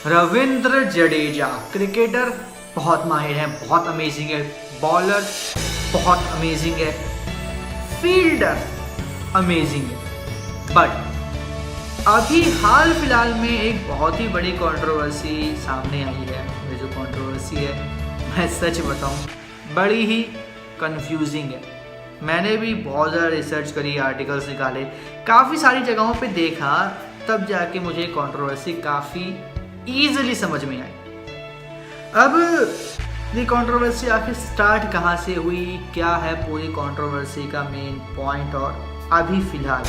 Ravindra Jadeja cricketer बहुत माहिर है, बहुत अमेजिंग है, बॉलर बहुत अमेजिंग है, फील्डर अमेजिंग है। बट अभी हाल फिलहाल में एक बहुत ही बड़ी कंट्रोवर्सी सामने आई है। ये जो कंट्रोवर्सी है, मैं सच बताऊं, बड़ी ही कंफ्यूजिंग है। मैंने भी बहुत ज़्यादा रिसर्च करी, आर्टिकल्स निकाले, काफ़ी सारी जगहों पे देखा, तब जाके मुझे कंट्रोवर्सी काफ़ी ईजिली समझ में आई। अब ये कंट्रोवर्सी आखिर स्टार्ट कहाँ से हुई, क्या है पूरी कंट्रोवर्सी का मेन पॉइंट, और अभी फिलहाल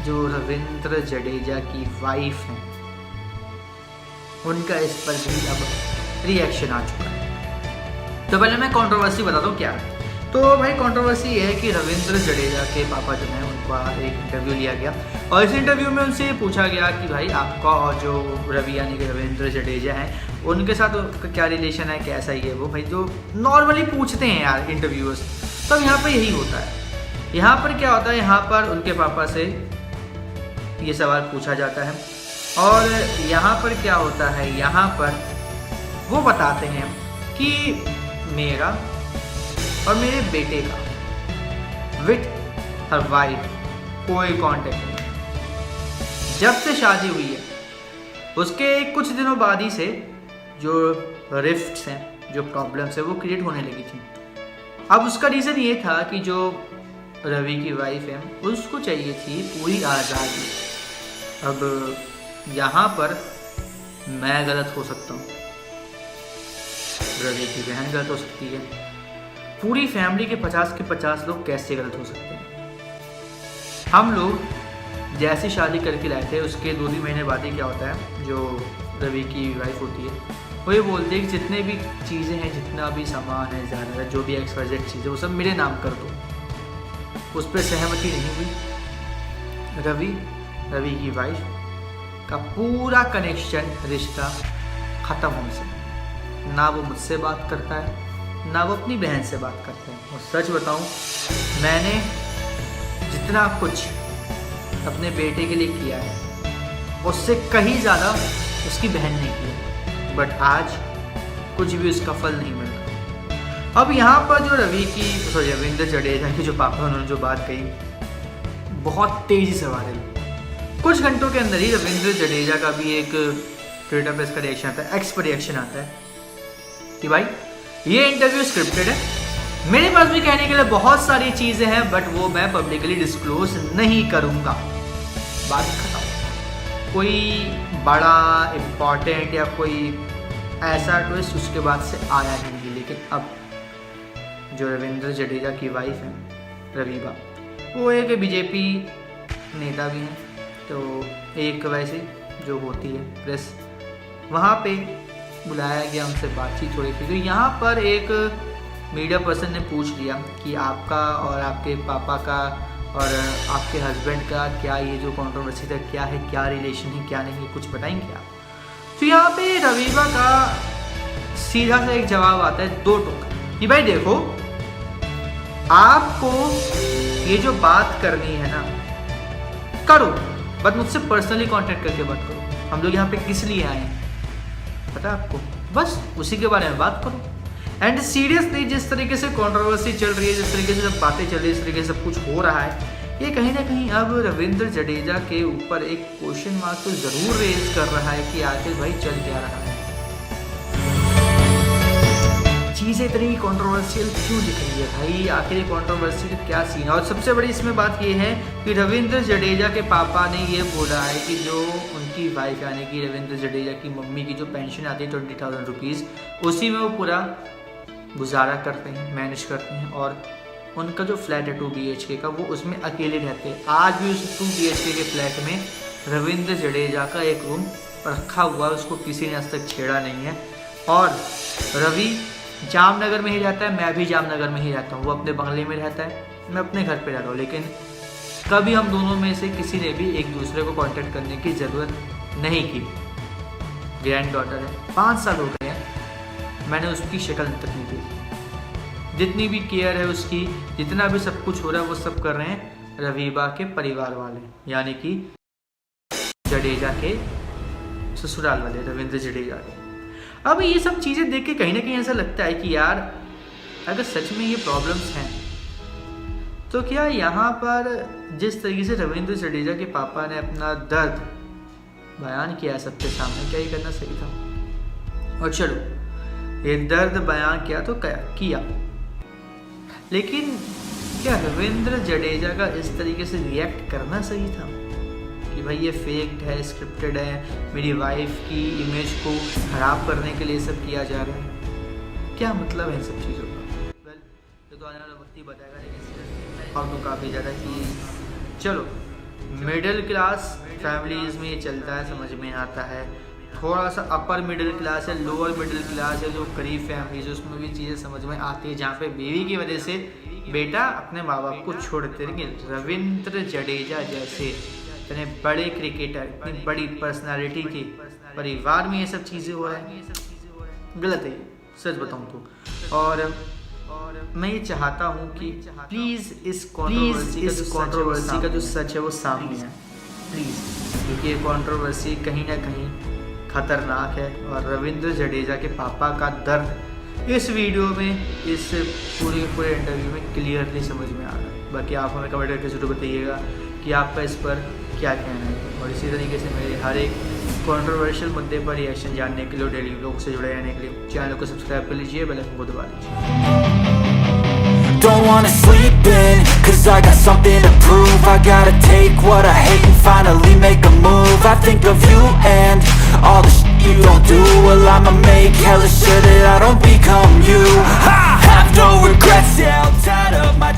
जो रविंद्र जडेजा की वाइफ है उनका इस पर भी अब रिएक्शन आ चुका है। तो पहले मैं कंट्रोवर्सी बताता हूँ क्या है। तो भाई कंट्रोवर्सी ये है कि रविंद्र जडेजा के पापा जो हैं उनका एक इंटरव्यू लिया गया, और इस इंटरव्यू में उनसे पूछा गया कि भाई आपका और जो रवि यानी कि रविंद्र जडेजा हैं उनके साथ क्या रिलेशन है, कैसा ही है वो, भाई जो नॉर्मली पूछते हैं यार इंटरव्यूअर्स। तब यहाँ पर यही होता है। यहाँ पर क्या होता है, यहाँ पर उनके पापा से ये सवाल पूछा जाता है, और यहाँ पर क्या होता है, यहाँ पर वो बताते हैं कि मेरा और मेरे बेटे का विथ हर वाइफ कोई कांटेक्ट नहीं। जब से शादी हुई है उसके कुछ दिनों बाद ही से जो रिफ्ट्स हैं, जो प्रॉब्लम्स है वो क्रिएट होने लगी थी। अब उसका रीज़न ये था कि जो रवि की वाइफ है उसको चाहिए थी पूरी आज़ादी। अब यहाँ पर मैं गलत हो सकता हूँ, रवि की बहन गलत हो सकती है, पूरी फैमिली के 50 के 50 लोग कैसे गलत हो सकते हैं। हम लोग जैसी शादी करके लाए थे उसके 2-3 महीने बाद ही क्या होता है, जो रवि की वाइफ होती है वो ये बोलती है कि जितने भी चीज़ें हैं, जितना भी सामान है, ज़्यादा जो भी XYZ चीज़ें वो सब मेरे नाम कर दो। उस पर सहमति नहीं हुई। रवि की वाइफ का पूरा कनेक्शन, रिश्ता ख़त्म होने से, ना वो मुझसे बात करता है ना वो अपनी बहन से बात करते हैं। और सच बताऊं, मैंने जितना कुछ अपने बेटे के लिए किया है उससे कहीं ज़्यादा उसकी बहन ने किया, बट आज कुछ भी उसका फल नहीं मिल रहा। अब यहाँ पर जो रविंद्र जडेजा की जो पापा उन्होंने जो बात कही बहुत तेज़ी से वायरल, कुछ घंटों के अंदर ही रविंद्र जडेजा का भी एक ट्विटर पर इसका रिएक्शन आता है, एक्स पर रिएक्शन आता है कि भाई ये इंटरव्यू स्क्रिप्टेड है, मेरे पास भी कहने के लिए बहुत सारी चीज़ें हैं बट वो मैं पब्लिकली डिस्क्लोज नहीं करूँगा। बात खत्म। कोई बड़ा इम्पॉर्टेंट या कोई ऐसा ट्विस्ट उसके बाद से आया ही नहीं। लेकिन अब जो रविंद्र जडेजा की वाइफ है रवीबा, वो एक बीजेपी नेता भी हैं, तो एक वैसे जो होती है प्रेस, वहाँ पे बुलाया गया, उनसे बातचीत हो रही थी। तो यहाँ पर एक मीडिया पर्सन ने पूछ लिया कि आपका और आपके पापा का और आपके हस्बैंड का क्या ये जो कंट्रोवर्सी था क्या है, क्या रिलेशन है, क्या नहीं है, कुछ बताएंगे आप। तो यहाँ पे रवीबा का सीधा सा एक जवाब आता है, 2 टुक, कि भाई देखो आपको ये जो बात करनी है ना करो, बट मुझसे पर्सनली कांटेक्ट करके बात करो। हम लोग यहाँ पे किस लिए आए हैं पता है आपको, बस उसी के बारे में बात करो। एंड सीरियसली जिस तरीके से कंट्रोवर्सी चल रही है, जिस तरीके से सब बातें चल रही है, जिस तरीके से सब कुछ हो रहा है, ये कहीं ना कहीं अब रविंद्र जडेजा के ऊपर एक क्वेश्चन मार्क तो ज़रूर रेज कर रहा है कि आखिर भाई चल क्या रहा है, चीज़ें इतनी कंट्रोवर्शियल क्यों दिख रही है भाई, आखिर कंट्रोवर्सी का क्या सीन है। और सबसे बड़ी इसमें बात ये है कि रविंद्र जडेजा के पापा ने ये बोला है कि जो उनकी वाइफ यानी कि रविंद्र जडेजा की मम्मी की जो पेंशन आती है 20,000 रुपीज़, उसी में वो पूरा गुजारा करते हैं, मैनेज करते हैं, और उनका जो फ्लैट है 2 BHK का, वो उसमें अकेले रहते हैं। आज भी उस 2 BHK के फ्लैट में रविंद्र जडेजा का एक रूम रखा हुआ है, उसको किसी ने आज तक छेड़ा नहीं है। और रवि जामनगर में ही रहता है, मैं भी जामनगर में ही रहता हूँ, वो अपने बंगले में रहता है, मैं अपने घर पे रहता हूँ, लेकिन कभी हम दोनों में से किसी ने भी एक दूसरे को कांटेक्ट करने की ज़रूरत नहीं की। ग्रैंड डॉटर है, 5 साल हो गए हैं, मैंने उसकी शक्ल तक नहीं देखी। जितनी भी केयर है उसकी, जितना भी सब कुछ हो रहा है वो सब कर रहे हैं रवीबा के परिवार वाले, यानी कि जडेजा के ससुराल वाले रविंद्र जडेजा के। अब ये सब चीज़ें देख के कहीं ना कहीं ऐसा लगता है कि यार अगर सच में ये प्रॉब्लम्स हैं तो क्या यहाँ पर जिस तरीके से रविंद्र जडेजा के पापा ने अपना दर्द बयान किया सबके सामने, क्या ये करना सही था? और चलो ये दर्द बयान किया तो किया, लेकिन क्या रविंद्र जडेजा का इस तरीके से रिएक्ट करना सही था कि भाई ये फेक्ड है, स्क्रिप्टेड है, मेरी वाइफ की इमेज को खराब करने के लिए सब किया जा रहा है? क्या मतलब है इन सब चीज़ों का? वेल ये तो आने वाला वक्त ही बताएगा, लेकिन और तो काफ़ी ज़्यादा कि चलो मिडिल क्लास फैमिलीज़ में ये चलता है, समझ में आता है। थोड़ा सा अपर मिडिल क्लास है, लोअर मिडिल क्लास है, जो गरीब फैमिलीज है उसमें भी चीज़ें समझ में आती है, जहाँ पे बीवी की वजह से बेटा अपने माँ बाप को छोड़ देते। लेकिन रविंद्र जडेजा जैसे इतने बड़े क्रिकेटर, इतनी बड़ी पर्सनालिटी के परिवार में ये सब चीज़ें हो रहा है, गलत है सच बताऊँ तो। और मैं ये चाहता हूँ कि प्लीज़ इस कंट्रोवर्सी का जो सच है वो सामने है प्लीज़, क्योंकि ये कंट्रोवर्सी कहीं ना कहीं खतरनाक है। और रविंद्र जडेजा के पापा का दर्द इस वीडियो में, इस पूरे इंटरव्यू में क्लियरली समझ में आ रहा है। बाकी आप हमें कमेंट करके जरूर बताइएगा कि आपका इस पर क्या कहना है। और इसी तरीके से मेरे हर एक कंट्रोवर्शियल मुद्दे पर रिएक्शन जानने के लिए, डेली व्लॉग से जुड़े रहने के लिए चैनल को सब्सक्राइब कर लीजिए, बेल आइकन को दबा लीजिए। Don't wanna sleep in, cause I got something to prove. I gotta take what I hate and finally make a move. I think of you and all the shit you don't do. Well, I'ma make hella sure that I don't become you. I have no regrets, yeah, I'm tired of my